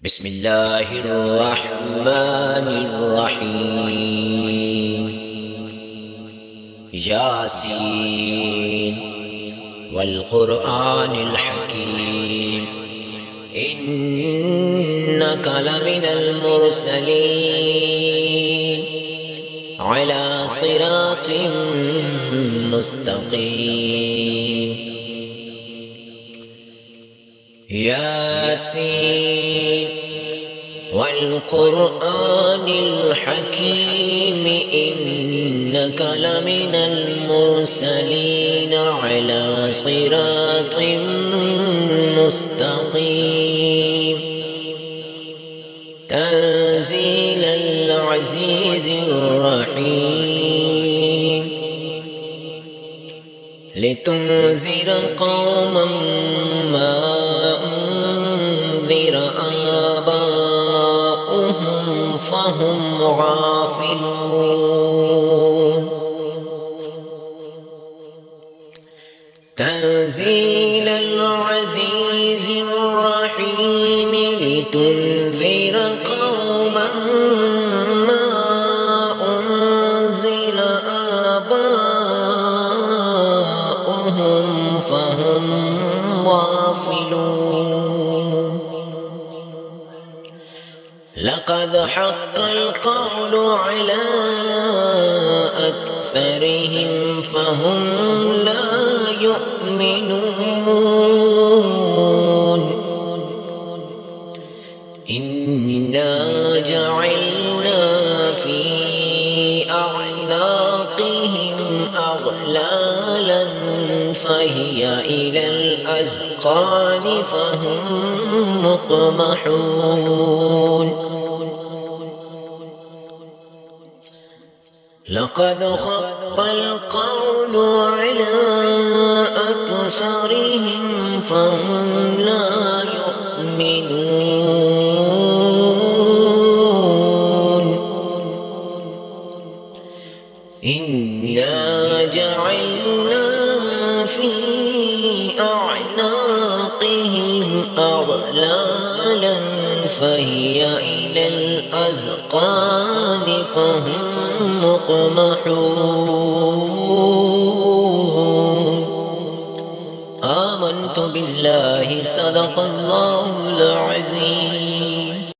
بسم الله الرحمن الرحيم. ياسين والقرآن الحكيم إنك لمن المرسلين على صراط مستقيم. ياسين والقرآن الحكيم إنك لمن المرسلين على صراط مستقيم. تنزيل العزيز الرحيم لتنذر قوما ما أنذر آباؤهم فهم غافلون. تنزيل العزيز الرحيم لتنذر قوما ما أنزل آباؤهم فهم غافلون. لقد حق القول على أكثرهم فهم لا يؤمنون. إنا جعلنا في أعناقهم أغلالا فهي إلى الأذقان فهم مقمحون. لقد حق القول على أكثرهم فهم لا يؤمنون. إنا جعلنا في أعناقهم أغلالا فهي إلى الأذقان فهم مقمحون. آمنت بالله صدق الله العظيم.